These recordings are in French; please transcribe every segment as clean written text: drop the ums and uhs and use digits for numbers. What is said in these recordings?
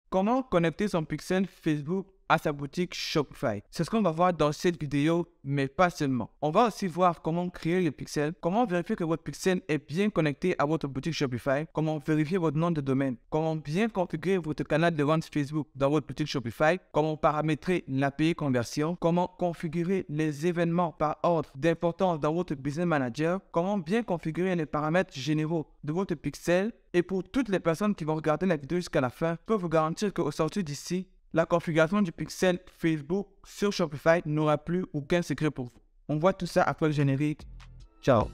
Comment connecter son pixel Facebook à sa boutique Shopify? C'est ce qu'on va voir dans cette vidéo, mais pas seulement. On va aussi voir comment créer le pixel, comment vérifier que votre pixel est bien connecté à votre boutique Shopify, comment vérifier votre nom de domaine, comment bien configurer votre canal de vente Facebook dans votre boutique Shopify, comment paramétrer l'API conversion, comment configurer les événements par ordre d'importance dans votre Business Manager, comment bien configurer les paramètres généraux de votre pixel. Et pour toutes les personnes qui vont regarder la vidéo jusqu'à la fin, je peux vous garantir qu'au sortir d'ici, la configuration du pixel Facebook sur Shopify n'aura plus aucun secret pour vous. On voit tout ça après le générique. Ciao.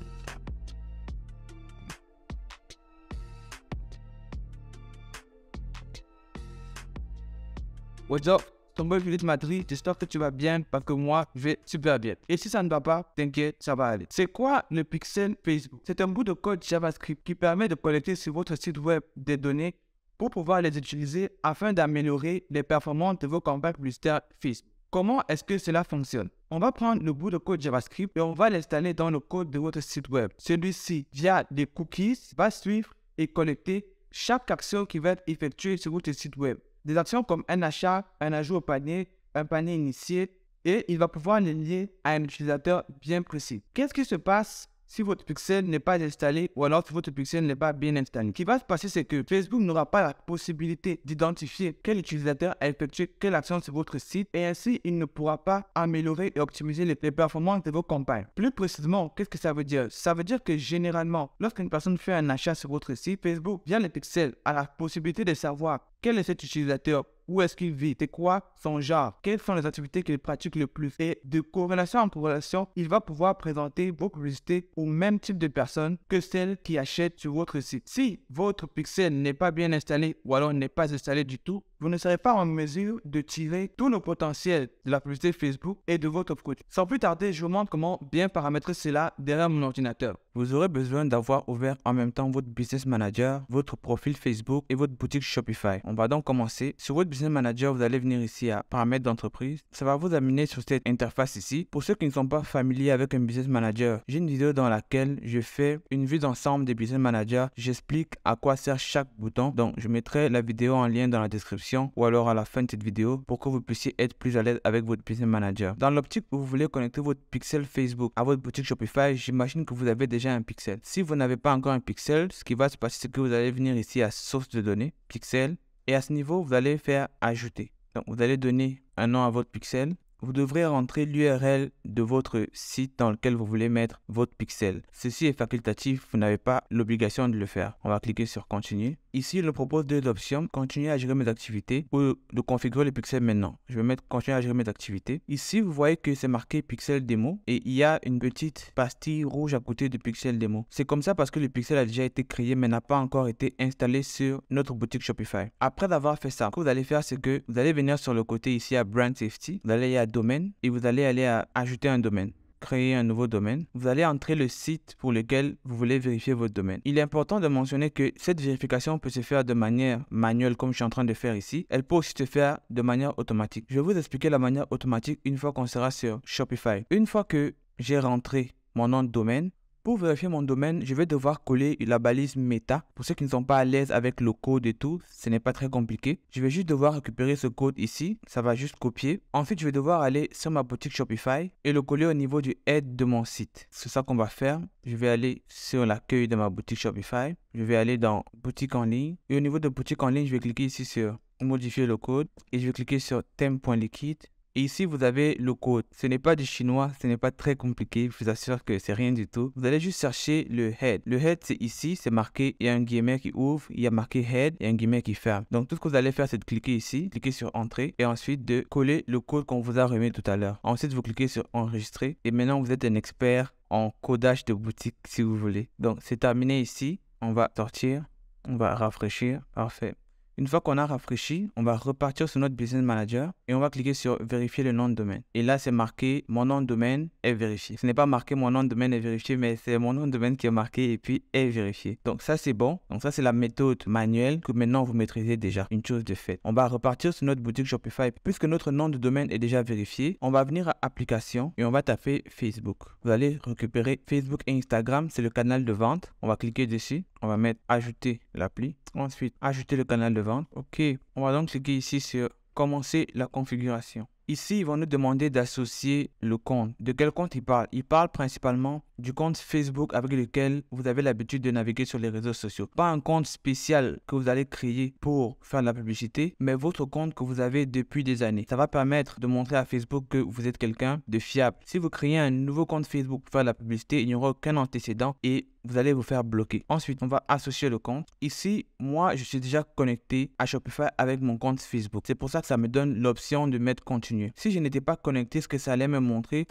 What's up? Ton boy Philippe Madrid, j'espère que tu vas bien parce que moi, je vais super bien. Et si ça ne va pas, t'inquiète, ça va aller. C'est quoi le pixel Facebook? C'est un bout de code JavaScript qui permet de collecter sur votre site web des données pour pouvoir les utiliser afin d'améliorer les performances de vos campagnes publicitaires Facebook. Comment est-ce que cela fonctionne? On va prendre le bout de code JavaScript et on va l'installer dans le code de votre site web. Celui-ci, via des cookies, va suivre et collecter chaque action qui va être effectuée sur votre site web. Des actions comme un achat, un ajout au panier, un panier initié, et il va pouvoir les lier à un utilisateur bien précis. Qu'est-ce qui se passe si votre pixel n'est pas installé ou alors si votre pixel n'est pas bien installé? Ce qui va se passer, c'est que Facebook n'aura pas la possibilité d'identifier quel utilisateur a effectué quelle action sur votre site et ainsi il ne pourra pas améliorer et optimiser les performances de vos campagnes. Plus précisément, qu'est-ce que ça veut dire? Ça veut dire que généralement, lorsqu'une personne fait un achat sur votre site, Facebook, via le pixel, a la possibilité de savoir quel est cet utilisateur, où est-ce qu'il vit, c'est quoi son genre, quelles sont les activités qu'il pratique le plus. Et de corrélation en corrélation, il va pouvoir présenter vos publicités au même type de personnes que celles qui achètent sur votre site. Si votre pixel n'est pas bien installé ou alors n'est pas installé du tout, vous ne serez pas en mesure de tirer tout le potentiel de la publicité Facebook et de votre produit. Sans plus tarder, je vous montre comment bien paramétrer cela derrière mon ordinateur. Vous aurez besoin d'avoir ouvert en même temps votre Business Manager, votre profil Facebook et votre boutique Shopify. On va donc commencer. Sur votre Business Manager, vous allez venir ici à Paramètres d'entreprise. Ça va vous amener sur cette interface ici. Pour ceux qui ne sont pas familiers avec un Business Manager, j'ai une vidéo dans laquelle je fais une vue d'ensemble des Business Managers. J'explique à quoi sert chaque bouton. Donc, je mettrai la vidéo en lien dans la description ou alors à la fin de cette vidéo pour que vous puissiez être plus à l'aise avec votre Business Manager. Dans l'optique où vous voulez connecter votre pixel Facebook à votre boutique Shopify, j'imagine que vous avez déjà un pixel. Si vous n'avez pas encore un pixel, ce qui va se passer, c'est que vous allez venir ici à source de données, pixel, et à ce niveau, vous allez faire ajouter. Donc, vous allez donner un nom à votre pixel. Vous devrez rentrer l'URL de votre site dans lequel vous voulez mettre votre pixel. Ceci est facultatif, vous n'avez pas l'obligation de le faire. On va cliquer sur Continuer. Ici, il nous propose deux options, continuer à gérer mes activités ou de configurer le pixel maintenant. Je vais mettre continuer à gérer mes activités. Ici, vous voyez que c'est marqué pixel démo et il y a une petite pastille rouge à côté du pixel démo. C'est comme ça parce que le pixel a déjà été créé mais n'a pas encore été installé sur notre boutique Shopify. Après avoir fait ça, ce que vous allez faire, c'est que vous allez venir sur le côté ici à Brand Safety. Vous allez aller à Domaine et vous allez aller à Ajouter un domaine. Créer un nouveau domaine, vous allez entrer le site pour lequel vous voulez vérifier votre domaine. Il est important de mentionner que cette vérification peut se faire de manière manuelle comme je suis en train de faire ici. Elle peut aussi se faire de manière automatique. Je vais vous expliquer la manière automatique une fois qu'on sera sur Shopify. Une fois que j'ai rentré mon nom de domaine, pour vérifier mon domaine, je vais devoir coller la balise Meta. Pour ceux qui ne sont pas à l'aise avec le code et tout, ce n'est pas très compliqué. Je vais juste devoir récupérer ce code ici. Ça va juste copier. Ensuite, je vais devoir aller sur ma boutique Shopify et le coller au niveau du head de mon site. C'est ça qu'on va faire. Je vais aller sur l'accueil de ma boutique Shopify. Je vais aller dans boutique en ligne. Et au niveau de boutique en ligne, je vais cliquer ici sur modifier le code. Et je vais cliquer sur theme.liquide. Et ici, vous avez le code. Ce n'est pas du chinois, ce n'est pas très compliqué. Je vous assure que c'est rien du tout. Vous allez juste chercher le head. Le head, c'est ici, c'est marqué, il y a un guillemot qui ouvre, il y a marqué head et un guillemot qui ferme. Donc, tout ce que vous allez faire, c'est de cliquer ici, cliquer sur entrée et ensuite de coller le code qu'on vous a remis tout à l'heure. Ensuite, vous cliquez sur enregistrer et maintenant, vous êtes un expert en codage de boutique si vous voulez. Donc, c'est terminé ici. On va sortir, on va rafraîchir. Parfait. Une fois qu'on a rafraîchi, on va repartir sur notre Business Manager et on va cliquer sur vérifier le nom de domaine. Et là, c'est marqué mon nom de domaine est vérifié. Ce n'est pas marqué mon nom de domaine est vérifié, mais c'est mon nom de domaine qui est marqué et puis est vérifié. Donc ça, c'est bon. Donc ça, c'est la méthode manuelle que maintenant vous maîtrisez déjà. Une chose de fait. On va repartir sur notre boutique Shopify. Puisque notre nom de domaine est déjà vérifié, on va venir à Applications et on va taper Facebook. Vous allez récupérer Facebook et Instagram. C'est le canal de vente. On va cliquer dessus. on va mettre ajouter l'appli. Ensuite, ajouter le canal de vente. OK, on va donc cliquer ici sur commencer la configuration. Ici, ils vont nous demander d'associer le compte. De quel compte ils parlent? Ils parlent principalement du compte Facebook avec lequel vous avez l'habitude de naviguer sur les réseaux sociaux. Pas un compte spécial que vous allez créer pour faire de la publicité, mais votre compte que vous avez depuis des années. Ça va permettre de montrer à Facebook que vous êtes quelqu'un de fiable. Si vous créez un nouveau compte Facebook pour faire de la publicité, il n'y aura aucun antécédent et vous allez vous faire bloquer. Ensuite, on va associer le compte. Ici, moi, je suis déjà connecté à Shopify avec mon compte Facebook. C'est pour ça que ça me donne l'option de mettre continuer. Si je n'étais pas connecté, ce que ça allait me montrer,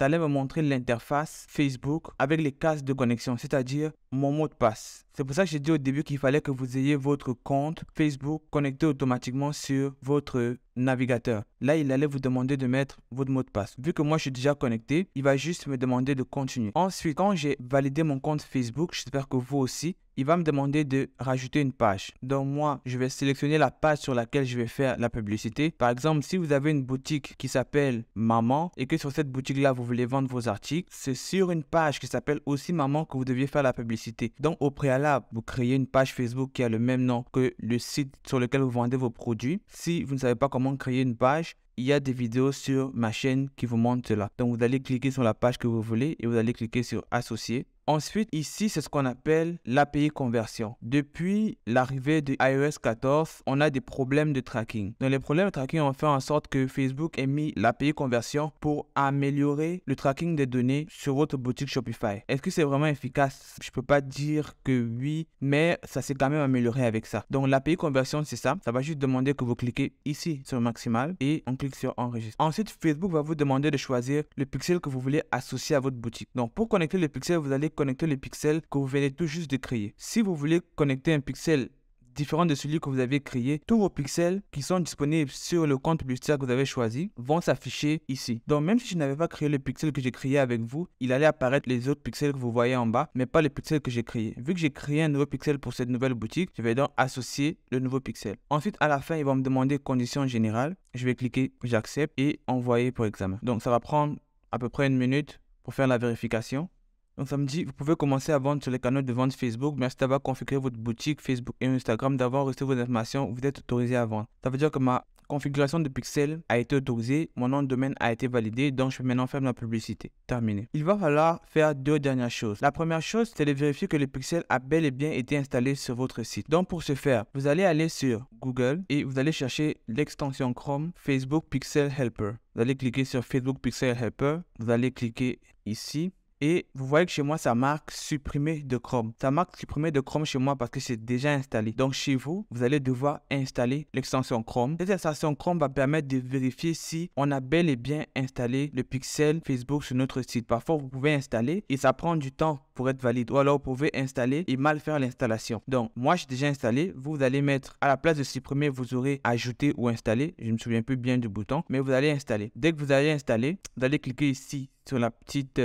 l'interface Facebook avec les cases de connexion, c'est-à-dire mon mot de passe. C'est pour ça que j'ai dit au début qu'il fallait que vous ayez votre compte Facebook connecté automatiquement sur votre navigateur. Là, il allait vous demander de mettre votre mot de passe. Vu que moi, je suis déjà connecté, il va juste me demander de continuer. Ensuite, quand j'ai validé mon compte Facebook, j'espère que vous aussi, il va me demander de rajouter une page. Donc moi, je vais sélectionner la page sur laquelle je vais faire la publicité. Par exemple, si vous avez une boutique qui s'appelle Maman et que sur cette boutique-là, vous voulez vendre vos articles, c'est sur une page qui s'appelle aussi Maman que vous deviez faire la publicité. Donc au préalable, vous créez une page Facebook qui a le même nom que le site sur lequel vous vendez vos produits. Si vous ne savez pas comment créer une page, il y a des vidéos sur ma chaîne qui vous montrent cela. Donc vous allez cliquer sur la page que vous voulez et vous allez cliquer sur associer. Ensuite, ici, c'est ce qu'on appelle l'API conversion. Depuis l'arrivée de iOS 14, on a des problèmes de tracking. Donc, les problèmes de tracking ont fait en sorte que Facebook ait mis l'API conversion pour améliorer le tracking des données sur votre boutique Shopify. Est-ce que c'est vraiment efficace? Je ne peux pas dire que oui, mais ça s'est quand même amélioré avec ça. Donc, l'API conversion, c'est ça. Ça va juste demander que vous cliquez ici sur maximal et on clique sur enregistrer. Ensuite, Facebook va vous demander de choisir le pixel que vous voulez associer à votre boutique. Donc, pour connecter le pixel, vous allez connecter le pixel que vous venez tout juste de créer. Si vous voulez connecter un pixel différent de celui que vous avez créé, tous vos pixels qui sont disponibles sur le compte publicitaire que vous avez choisi vont s'afficher ici. Donc même si je n'avais pas créé le pixel que j'ai créé avec vous, il allait apparaître les autres pixels que vous voyez en bas, mais pas le pixel que j'ai créé. Vu que j'ai créé un nouveau pixel pour cette nouvelle boutique, je vais donc associer le nouveau pixel. Ensuite, à la fin, il va me demander conditions générales. Je vais cliquer j'accepte et envoyer pour examen. Donc ça va prendre à peu près 1 minute pour faire la vérification. Donc ça me dit, vous pouvez commencer à vendre sur les canaux de vente Facebook. Merci d'avoir configuré votre boutique Facebook et Instagram, d'avoir reçu vos informations. Vous êtes autorisé à vendre. Ça veut dire que ma configuration de pixels a été autorisée, mon nom de domaine a été validé, donc je peux maintenant faire ma publicité. Terminé. Il va falloir faire 2 dernières choses. La première chose, c'est de vérifier que le pixel a bel et bien été installé sur votre site. Donc pour ce faire, vous allez aller sur Google et vous allez chercher l'extension Chrome Facebook Pixel Helper. Vous allez cliquer sur Facebook Pixel Helper. Vous allez cliquer ici. Et vous voyez que chez moi, ça marque supprimer de Chrome. Ça marque supprimer de Chrome chez moi parce que c'est déjà installé. Donc chez vous, vous allez devoir installer l'extension Chrome. Cette extension Chrome va permettre de vérifier si on a bel et bien installé le pixel Facebook sur notre site. Parfois, vous pouvez installer et ça prend du temps pour être valide. Ou alors, vous pouvez installer et mal faire l'installation. Donc, moi, j'ai déjà installé. Vous allez mettre, à la place de supprimer, vous aurez ajouté ou installé. Je ne me souviens plus bien du bouton, mais vous allez installer. Dès que vous allez installer, vous allez cliquer ici sur la petite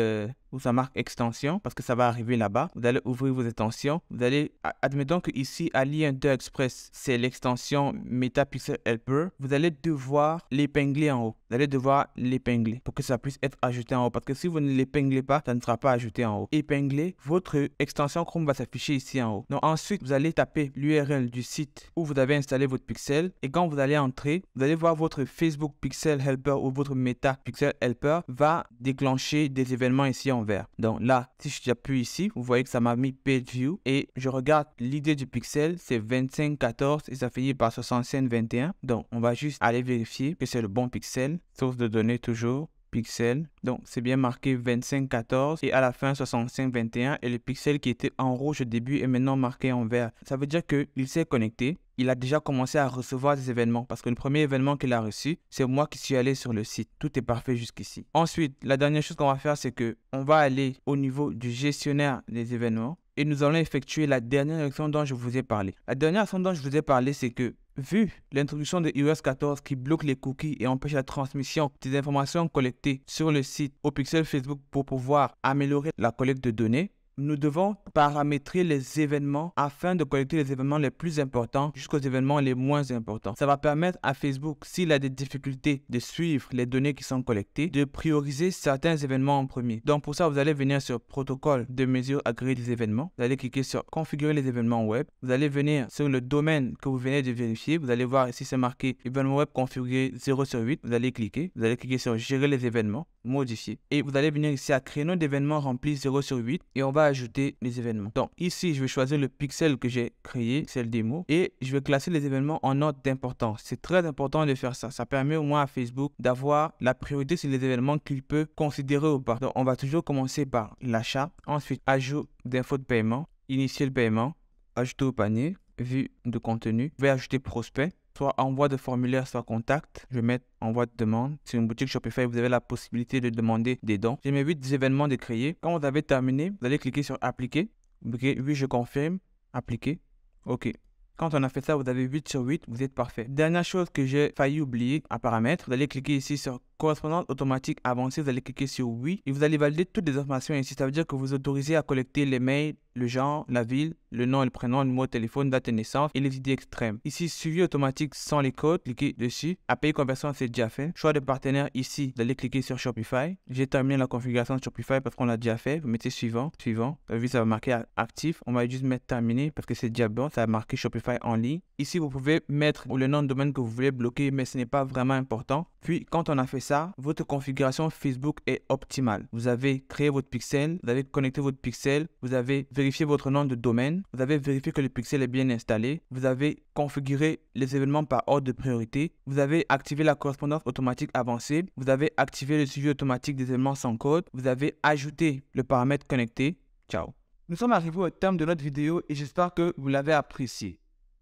où ça marque extension parce que ça va arriver là-bas. Vous allez ouvrir vos extensions. Vous allez, admettons que ici, AliExpress, c'est l'extension Meta Pixel Helper. Vous allez devoir l'épingler en haut. Vous allez devoir l'épingler pour que ça puisse être ajouté en haut. Parce que si vous ne l'épinglez pas, ça ne sera pas ajouté en haut. Épingler, votre extension Chrome va s'afficher ici en haut. Donc ensuite, vous allez taper l'URL du site où vous avez installé votre pixel. Et quand vous allez entrer, vous allez voir votre Facebook Pixel Helper ou votre Meta Pixel Helper va déclencher des événements ici en vert. Donc là, si j'appuie ici, vous voyez que ça m'a mis Page View et je regarde l'idée du pixel, c'est 2514 et ça finit par 6521. Donc on va juste aller vérifier que c'est le bon pixel. Source de données toujours. Pixel. Donc, c'est bien marqué 2514 et à la fin 6521 et le pixel qui était en rouge au début est maintenant marqué en vert. Ça veut dire qu'il s'est connecté. Il a déjà commencé à recevoir des événements parce que le premier événement qu'il a reçu, c'est moi qui suis allé sur le site. Tout est parfait jusqu'ici. Ensuite, la dernière chose qu'on va faire, c'est que on va aller au niveau du gestionnaire des événements et nous allons effectuer la dernière action dont je vous ai parlé. La dernière action dont je vous ai parlé, c'est que vu l'introduction de iOS 14 qui bloque les cookies et empêche la transmission des informations collectées sur le site au pixel Facebook pour pouvoir améliorer la collecte de données, nous devons paramétrer les événements afin de collecter les événements les plus importants jusqu'aux événements les moins importants. Ça va permettre à Facebook, s'il a des difficultés de suivre les données qui sont collectées, de prioriser certains événements en premier. Donc pour ça, vous allez venir sur protocole de mesure agréée des événements. Vous allez cliquer sur configurer les événements web. Vous allez venir sur le domaine que vous venez de vérifier. Vous allez voir ici c'est marqué événement web configuré 0/8. Vous allez cliquer. Vous allez cliquer sur gérer les événements, modifier. Et vous allez venir ici à créneau d'événements rempli 0/8 et on va ajouter les événements. Donc ici, je vais choisir le pixel que j'ai créé, c'est le démo, et je vais classer les événements en ordre d'importance. C'est très important de faire ça. Ça permet au moins à Facebook d'avoir la priorité sur les événements qu'il peut considérer ou pas. Donc on va toujours commencer par l'achat, ensuite ajout d'infos de paiement, initier le paiement, ajouter au panier, vue de contenu, je vais ajouter prospect, soit envoi de formulaire, soit contact. Je vais mettre envoi de demande. Sur une boutique Shopify, vous avez la possibilité de demander des dons. J'ai mes 8 événements de créer. Quand vous avez terminé, vous allez cliquer sur appliquer. Okay. Oui, je confirme. Appliquer. OK. Quand on a fait ça, vous avez 8/8, vous êtes parfait. Dernière chose que j'ai failli oublier à paramètres, vous allez cliquer ici sur correspondance automatique avancée, vous allez cliquer sur oui et vous allez valider toutes les informations ici. Ça veut dire que vous autorisez à collecter les mails, le genre, la ville, le nom et le prénom, le numéro de téléphone, date de naissance et les idées extrêmes. Ici, suivi automatique sans les codes, cliquez dessus. API conversion, c'est déjà fait. Choix de partenaire ici, vous allez cliquer sur Shopify. J'ai terminé la configuration de Shopify parce qu'on l'a déjà fait. Vous mettez suivant, suivant. Vous avez vu, ça va marquer actif. On va juste mettre terminé parce que c'est déjà bon. Ça va marquer Shopify en ligne. Ici, vous pouvez mettre le nom de domaine que vous voulez bloquer, mais ce n'est pas vraiment important. Puis, quand on a fait ça, votre configuration Facebook est optimale. Vous avez créé votre pixel, vous avez connecté votre pixel, vous avez vérifié votre nom de domaine, vous avez vérifié que le pixel est bien installé, vous avez configuré les événements par ordre de priorité, vous avez activé la correspondance automatique avancée, vous avez activé le suivi automatique des événements sans code, vous avez ajouté le paramètre connecté. Ciao. Nous sommes arrivés au terme de notre vidéo et j'espère que vous l'avez apprécié.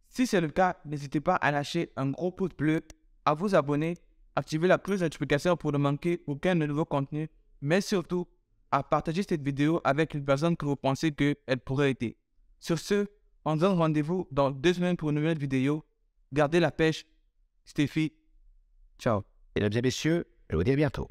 Si c'est le cas, n'hésitez pas à lâcher un gros pouce bleu, à vous abonner, activer la cloche de notification pour ne manquer aucun nouveau contenu, mais surtout à partager cette vidéo avec une personne que vous pensez qu'elle pourrait aider. Sur ce, on se donne rendez-vous dans 2 semaines pour une nouvelle vidéo. Gardez la pêche. Stéphie. Ciao. Mesdames et messieurs, je vous dis à bientôt.